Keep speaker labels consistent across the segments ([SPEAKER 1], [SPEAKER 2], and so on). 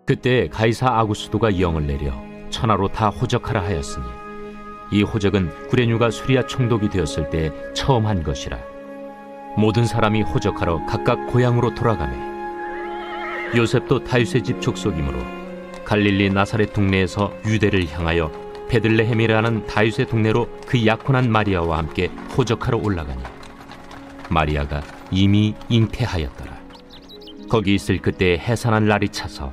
[SPEAKER 1] 그때 가이사 아구스도가 영을 내려 천하로 다 호적하라 하였으니 이 호적은 구레뉴가 수리아 총독이 되었을 때 처음 한 것이라. 모든 사람이 호적하러 각각 고향으로 돌아가매 요셉도 다윗의 집 족속이므로 갈릴리 나사렛 동네에서 유대를 향하여 베들레헴이라는 다윗의 동네로 그 약혼한 마리아와 함께 호적하러 올라가니 마리아가 이미 잉태하였더라. 거기 있을 그때 해산한 날이 차서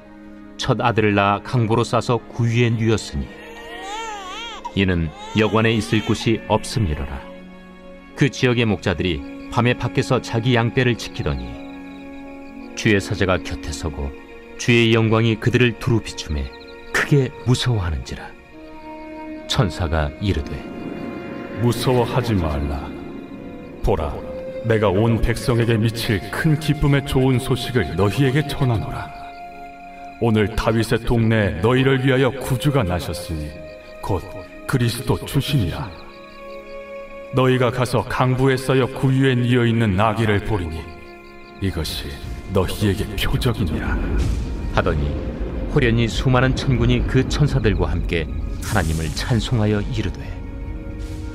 [SPEAKER 1] 첫 아들을 낳아 강보로 싸서 구유에 누였으니 이는 여관에 있을 곳이 없음이로라. 그 지역의 목자들이 밤에 밖에서 자기 양떼를 지키더니 주의 사자가 곁에 서고 주의 영광이 그들을 두루 비추매 크게 무서워하는지라. 천사가 이르되
[SPEAKER 2] 무서워하지 말라. 보라, 내가 온 백성에게 미칠 큰 기쁨의 좋은 소식을 너희에게 전하노라. 오늘 다윗의 동네에 너희를 위하여 구주가 나셨으니 곧 그리스도 주시니라. 너희가 가서 강부에 쌓여 구유에 뉘어 있는 나귀를 보리니 이것이 너희에게 표적이니라
[SPEAKER 1] 하더니 호련히 수많은 천군이 그 천사들과 함께 하나님을 찬송하여 이르되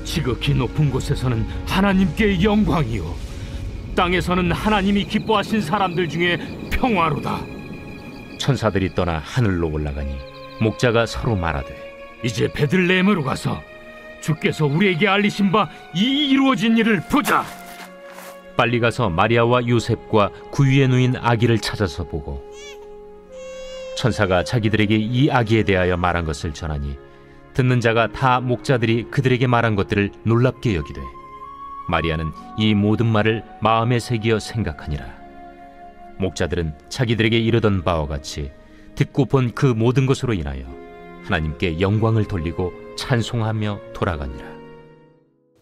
[SPEAKER 3] 지극히 높은 곳에서는 하나님께 영광이요 땅에서는 하나님이 기뻐하신 사람들 중에 평화로다.
[SPEAKER 1] 천사들이 떠나 하늘로 올라가니 목자가 서로 말하되
[SPEAKER 3] 이제 베들레헴으로 가서 주께서 우리에게 알리신 바 이 이루어진 일을 보자.
[SPEAKER 1] 빨리 가서 마리아와 요셉과 구유에 누인 아기를 찾아서 보고 천사가 자기들에게 이 아기에 대하여 말한 것을 전하니 듣는 자가 다 목자들이 그들에게 말한 것들을 놀랍게 여기되 마리아는 이 모든 말을 마음에 새기어 생각하니라. 목자들은 자기들에게 이르던 바와 같이 듣고 본 그 모든 것으로 인하여 하나님께 영광을 돌리고 찬송하며 돌아가니라.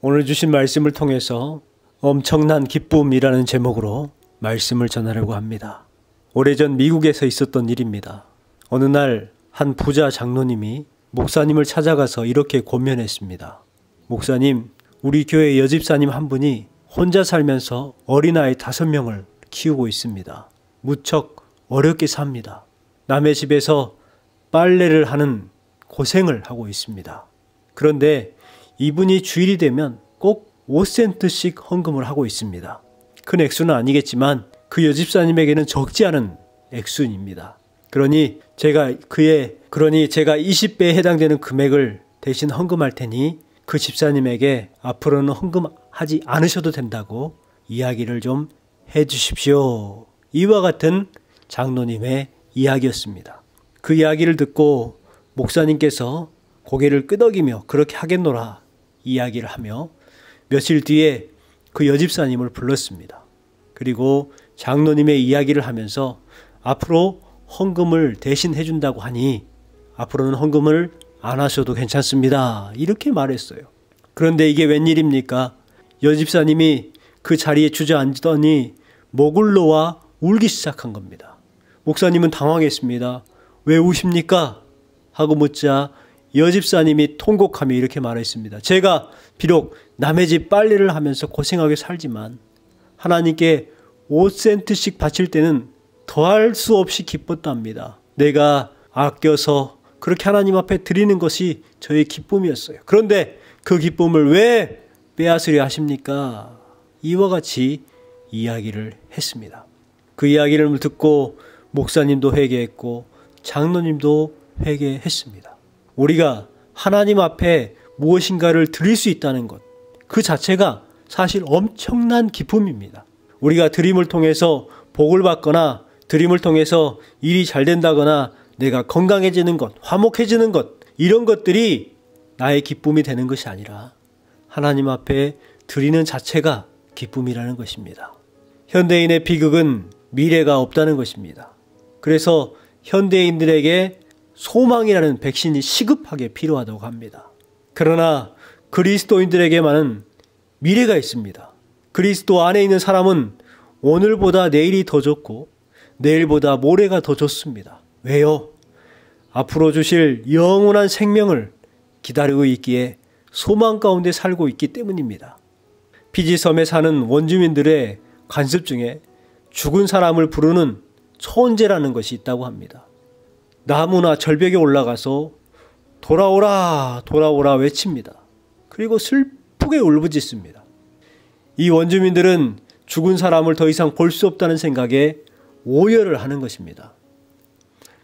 [SPEAKER 4] 오늘 주신 말씀을 통해서 엄청난 기쁨이라는 제목으로 말씀을 전하려고 합니다. 오래전 미국에서 있었던 일입니다. 어느 날 한 부자 장로님이 목사님을 찾아가서 이렇게 권면했습니다. 목사님, 우리 교회 여집사님 한 분이 혼자 살면서 어린아이 5명을 키우고 있습니다. 무척 어렵게 삽니다. 남의 집에서 빨래를 하는 고생을 하고 있습니다. 그런데 이분이 주일이 되면 꼭 5센트씩 헌금을 하고 있습니다. 큰 액수는 아니겠지만 그 여집사님에게는 적지 않은 액수입니다. 그러니 제가 20배에 해당되는 금액을 대신 헌금할 테니 그 집사님에게 앞으로는 헌금하지 않으셔도 된다고 이야기를 좀 해주십시오. 이와 같은 장로님의 이야기였습니다. 그 이야기를 듣고 목사님께서 고개를 끄덕이며 그렇게 하겠노라 이야기를 하며 며칠 뒤에 그 여집사님을 불렀습니다. 그리고 장로님의 이야기를 하면서 앞으로 헌금을 대신 해준다고 하니 앞으로는 헌금을 안 하셔도 괜찮습니다. 이렇게 말했어요. 그런데 이게 웬일입니까? 여집사님이 그 자리에 주저앉더니 목을 놓아 울기 시작한 겁니다. 목사님은 당황했습니다. 왜 우십니까? 하고 묻자 여집사님이 통곡하며 이렇게 말했습니다. 제가 비록 남의 집 빨래를 하면서 고생하게 살지만 하나님께 5센트씩 바칠 때는 더할 수 없이 기뻤답니다. 내가 아껴서 그렇게 하나님 앞에 드리는 것이 저의 기쁨이었어요. 그런데 그 기쁨을 왜 빼앗으려 하십니까? 이와 같이 이야기를 했습니다. 그 이야기를 듣고 목사님도 회개했고 장로님도 회개했습니다. 우리가 하나님 앞에 무엇인가를 드릴 수 있다는 것, 그 자체가 사실 엄청난 기쁨입니다. 우리가 드림을 통해서 복을 받거나 드림을 통해서 일이 잘 된다거나 내가 건강해지는 것, 화목해지는 것, 이런 것들이 나의 기쁨이 되는 것이 아니라 하나님 앞에 드리는 자체가 기쁨이라는 것입니다. 현대인의 비극은 미래가 없다는 것입니다. 그래서 현대인들에게 소망이라는 백신이 시급하게 필요하다고 합니다. 그러나 그리스도인들에게만은 미래가 있습니다. 그리스도 안에 있는 사람은 오늘보다 내일이 더 좋고 내일보다 모레가 더 좋습니다. 왜요? 앞으로 주실 영원한 생명을 기다리고 있기에 소망 가운데 살고 있기 때문입니다. 피지섬에 사는 원주민들의 관습 중에 죽은 사람을 부르는 초혼제라는 것이 있다고 합니다. 나무나 절벽에 올라가서 돌아오라 돌아오라 외칩니다. 그리고 슬프게 울부짖습니다. 이 원주민들은 죽은 사람을 더 이상 볼 수 없다는 생각에 오열을 하는 것입니다.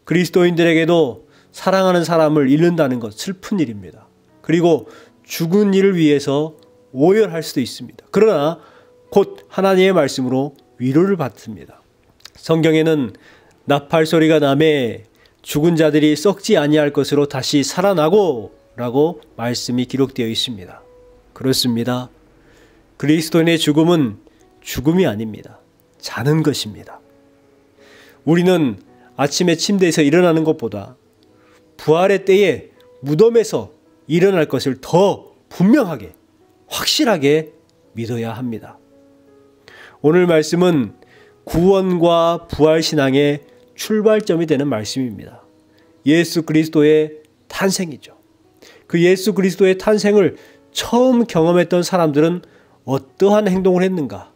[SPEAKER 4] 그리스도인들에게도 사랑하는 사람을 잃는다는 것 슬픈 일입니다. 그리고 죽은 이를 위해서 오열할 수도 있습니다. 그러나 곧 하나님의 말씀으로 위로를 받습니다. 성경에는 나팔 소리가 나매 죽은 자들이 썩지 아니할 것으로 다시 살아나고 라고 말씀이 기록되어 있습니다. 그렇습니다. 그리스도인의 죽음은 죽음이 아닙니다. 자는 것입니다. 우리는 아침에 침대에서 일어나는 것보다 부활의 때에 무덤에서 일어날 것을 더 분명하게 확실하게 믿어야 합니다. 오늘 말씀은 구원과 부활신앙의 출발점이 되는 말씀입니다. 예수 그리스도의 탄생이죠. 그 예수 그리스도의 탄생을 처음 경험했던 사람들은 어떠한 행동을 했는가,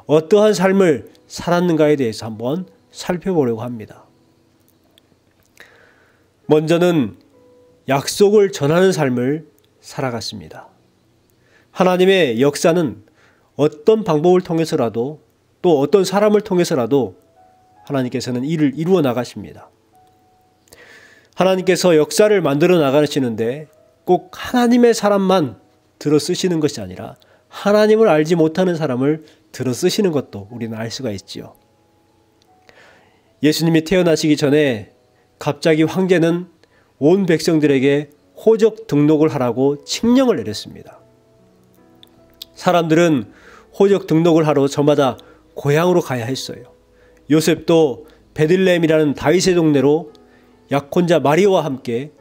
[SPEAKER 4] 어떠한 삶을 살았는가에 대해서 한번 살펴보려고 합니다. 먼저는 약속을 전하는 삶을 살아갔습니다. 하나님의 역사는 어떤 방법을 통해서라도 또 어떤 사람을 통해서라도 하나님께서는 일을 이루어 나가십니다. 하나님께서 역사를 만들어 나가시는데 꼭 하나님의 사람만 들어 쓰시는 것이 아니라 하나님을 알지 못하는 사람을 들어 쓰시는 것도 우리는 알 수가 있지요. 예수님이 태어나시기 전에 갑자기 황제는 온 백성들에게 호적 등록을 하라고 칙령을 내렸습니다. 사람들은 호적 등록을 하러 저마다 고향으로 가야 했어요. 요셉도 베들레헴이라는 다윗의 동네로 약혼자 마리아와 함께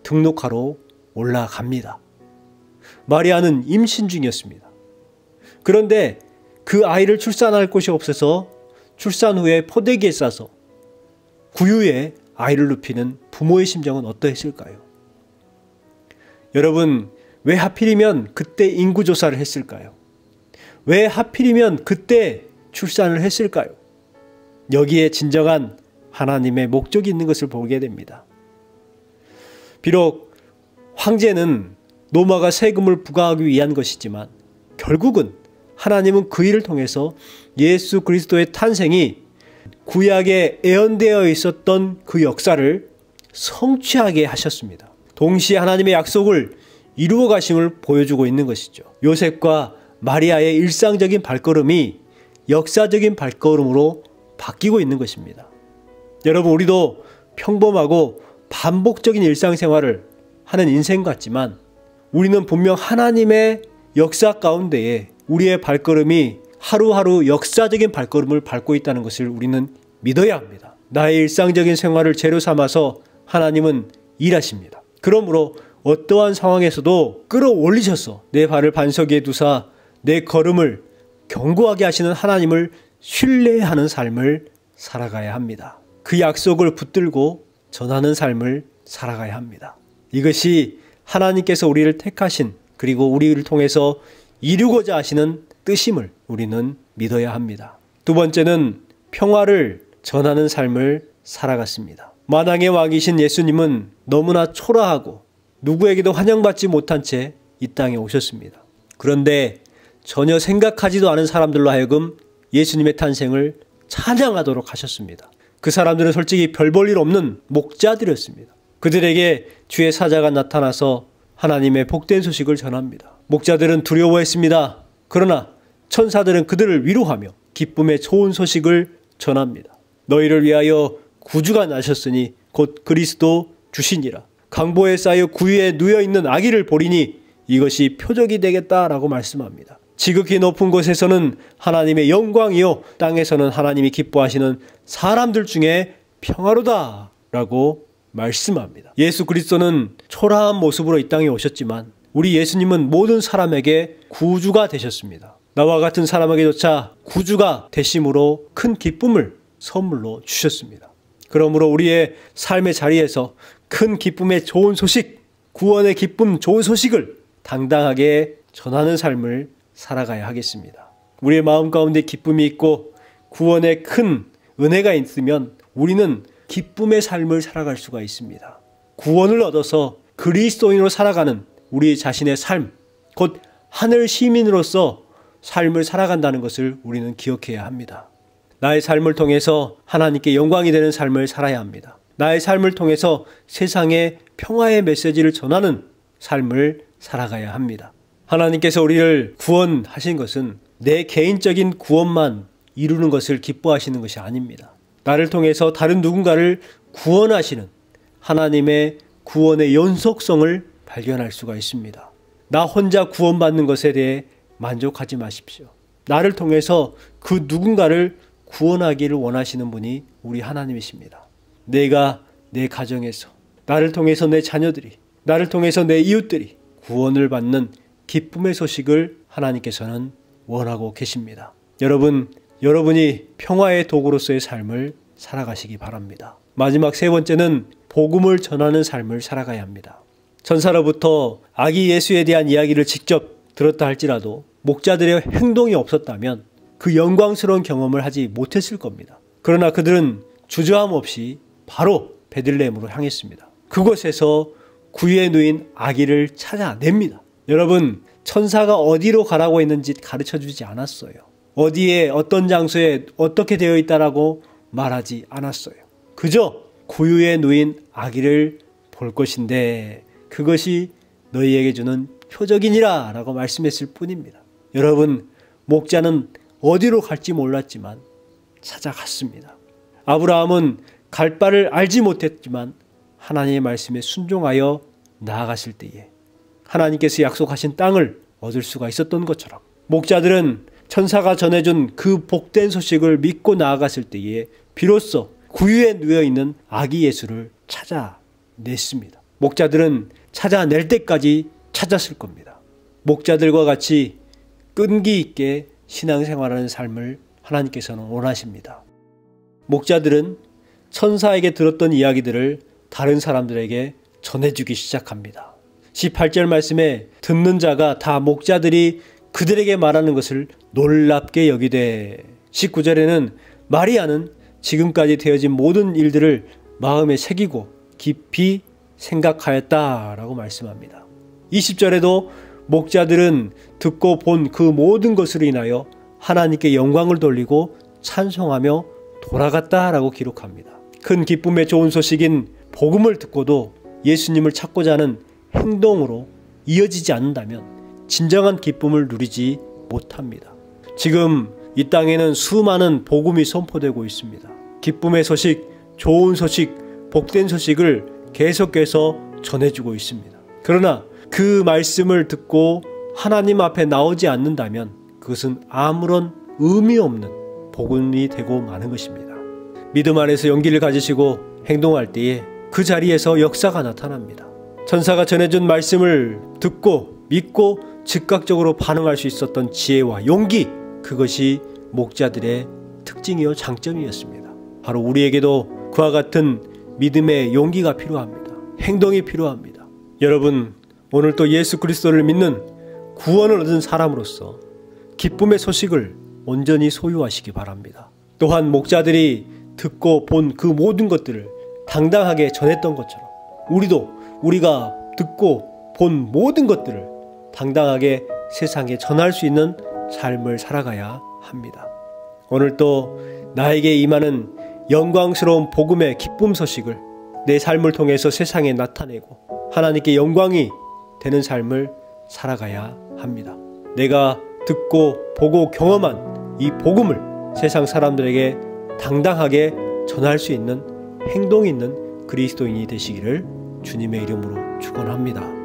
[SPEAKER 4] 등록하러 올라갑니다. 마리아는 임신 중이었습니다. 그런데 그 아이를 출산할 곳이 없어서 출산 후에 포대기에 싸서 구유에 아이를 눕히는 부모의 심정은 어떠했을까요? 여러분, 왜 하필이면 그때 인구조사를 했을까요? 왜 하필이면 그때 출산을 했을까요? 여기에 진정한 하나님의 목적이 있는 것을 보게 됩니다. 비록 황제는 로마가 세금을 부과하기 위한 것이지만 결국은 하나님은 그 일을 통해서 예수 그리스도의 탄생이 구약에 예언되어 있었던 그 역사를 성취하게 하셨습니다. 동시에 하나님의 약속을 이루어 가심을 보여주고 있는 것이죠. 요셉과 마리아의 일상적인 발걸음이 역사적인 발걸음으로 바뀌고 있는 것입니다. 여러분, 우리도 평범하고 반복적인 일상생활을 하는 인생 같지만 우리는 분명 하나님의 역사 가운데에 우리의 발걸음이 하루하루 역사적인 발걸음을 밟고 있다는 것을 우리는 믿어야 합니다. 나의 일상적인 생활을 재료 삼아서 하나님은 일하십니다. 그러므로 어떠한 상황에서도 끌어올리셔서 내 발을 반석 위에 두사 내 걸음을 견고하게 하시는 하나님을 신뢰하는 삶을 살아가야 합니다. 그 약속을 붙들고 전하는 삶을 살아가야 합니다. 이것이 하나님께서 우리를 택하신 그리고 우리를 통해서 이루고자 하시는 뜻임을 우리는 믿어야 합니다. 두 번째는 평화를 전하는 삶을 살아갔습니다. 만왕의 왕이신 예수님은 너무나 초라하고 누구에게도 환영받지 못한 채 이 땅에 오셨습니다. 그런데 전혀 생각하지도 않은 사람들로 하여금 예수님의 탄생을 찬양하도록 하셨습니다. 그 사람들은 솔직히 별 볼 일 없는 목자들이었습니다. 그들에게 주의 사자가 나타나서 하나님의 복된 소식을 전합니다. 목자들은 두려워했습니다. 그러나 천사들은 그들을 위로하며 기쁨의 좋은 소식을 전합니다. 너희를 위하여 구주가 나셨으니 곧 그리스도 주시니라. 강보에 쌓여 구유에 누여있는 아기를 보리니 이것이 표적이 되겠다라고 말씀합니다. 지극히 높은 곳에서는 하나님의 영광이요 땅에서는 하나님이 기뻐하시는 사람들 중에 평화로다 라고 말씀합니다. 예수 그리스도는 초라한 모습으로 이 땅에 오셨지만 우리 예수님은 모든 사람에게 구주가 되셨습니다. 나와 같은 사람에게조차 구주가 되심으로 큰 기쁨을 선물로 주셨습니다. 그러므로 우리의 삶의 자리에서 큰 기쁨의 좋은 소식, 구원의 기쁨 좋은 소식을 당당하게 전하는 삶을 살아가야 하겠습니다. 우리의 마음 가운데 기쁨이 있고 구원의 큰 은혜가 있으면 우리는 기쁨의 삶을 살아갈 수가 있습니다. 구원을 얻어서 그리스도인으로 살아가는 우리 자신의 삶, 곧 하늘 시민으로서 삶을 살아간다는 것을 우리는 기억해야 합니다. 나의 삶을 통해서 하나님께 영광이 되는 삶을 살아야 합니다. 나의 삶을 통해서 세상에 평화의 메시지를 전하는 삶을 살아가야 합니다. 하나님께서 우리를 구원하신 것은 내 개인적인 구원만 이루는 것을 기뻐하시는 것이 아닙니다. 나를 통해서 다른 누군가를 구원하시는 하나님의 구원의 연속성을 발견할 수가 있습니다. 나 혼자 구원받는 것에 대해 만족하지 마십시오. 나를 통해서 그 누군가를 구원하기를 원하시는 분이 우리 하나님이십니다. 내가 내 가정에서, 나를 통해서 내 자녀들이, 나를 통해서 내 이웃들이 구원을 받는 기쁨의 소식을 하나님께서는 원하고 계십니다. 여러분이 평화의 도구로서의 삶을 살아가시기 바랍니다. 마지막 세 번째는 복음을 전하는 삶을 살아가야 합니다. 천사로부터 아기 예수에 대한 이야기를 직접 들었다 할지라도 목자들의 행동이 없었다면 그 영광스러운 경험을 하지 못했을 겁니다. 그러나 그들은 주저함 없이 바로 베들레헴으로 향했습니다. 그곳에서 구유에 누인 아기를 찾아냅니다. 여러분, 천사가 어디로 가라고 했는지 가르쳐주지 않았어요. 어디에 어떤 장소에 어떻게 되어 있다라고 말하지 않았어요. 그저 구유에 누인 아기를 볼 것인데 그것이 너희에게 주는 표적이니라 라고 말씀했을 뿐입니다. 여러분, 목자는 어디로 갈지 몰랐지만 찾아갔습니다. 아브라함은 갈 바를 알지 못했지만 하나님의 말씀에 순종하여 나아갔을 때에 하나님께서 약속하신 땅을 얻을 수가 있었던 것처럼 목자들은 천사가 전해준 그 복된 소식을 믿고 나아갔을 때에 비로소 구유에 누워있는 아기 예수를 찾아냈습니다. 목자들은 찾아낼 때까지 찾았을 겁니다. 목자들과 같이 끈기 있게 신앙생활하는 삶을 하나님께서는 원하십니다. 목자들은 천사에게 들었던 이야기들을 다른 사람들에게 전해주기 시작합니다. 18절 말씀에 듣는 자가 다 목자들이 그들에게 말하는 것을 놀랍게 여기되 19절에는 마리아는 지금까지 되어진 모든 일들을 마음에 새기고 깊이 생각하였다라고 말씀합니다. 20절에도 목자들은 듣고 본 그 모든 것으로 인하여 하나님께 영광을 돌리고 찬송하며 돌아갔다라고 기록합니다. 큰 기쁨의 좋은 소식인 복음을 듣고도 예수님을 찾고자 하는 행동으로 이어지지 않는다면 진정한 기쁨을 누리지 못합니다. 지금 이 땅에는 수많은 복음이 선포되고 있습니다. 기쁨의 소식, 좋은 소식, 복된 소식을 계속해서 전해주고 있습니다. 그러나 그 말씀을 듣고 하나님 앞에 나오지 않는다면 그것은 아무런 의미 없는 복음이 되고 마는 것입니다. 믿음 안에서 용기를 가지시고 행동할 때에 그 자리에서 역사가 나타납니다. 천사가 전해준 말씀을 듣고 믿고 즉각적으로 반응할 수 있었던 지혜와 용기, 그것이 목자들의 특징이요 장점이었습니다. 바로 우리에게도 그와 같은 믿음의 용기가 필요합니다. 행동이 필요합니다. 여러분, 오늘 또 예수 그리스도를 믿는 구원을 얻은 사람으로서 기쁨의 소식을 온전히 소유하시기 바랍니다. 또한 목자들이 듣고 본 그 모든 것들을 당당하게 전했던 것처럼 우리가 듣고 본 모든 것들을 당당하게 세상에 전할 수 있는 삶을 살아가야 합니다. 오늘 또 나에게 임하는 영광스러운 복음의 기쁨 소식을 내 삶을 통해서 세상에 나타내고 하나님께 영광이 되는 삶을 살아가야 합니다. 내가 듣고 보고 경험한 이 복음을 세상 사람들에게 당당하게 전할 수 있는 행동이 있는 그리스도인이 되시기를 주님의 이름으로 축원합니다.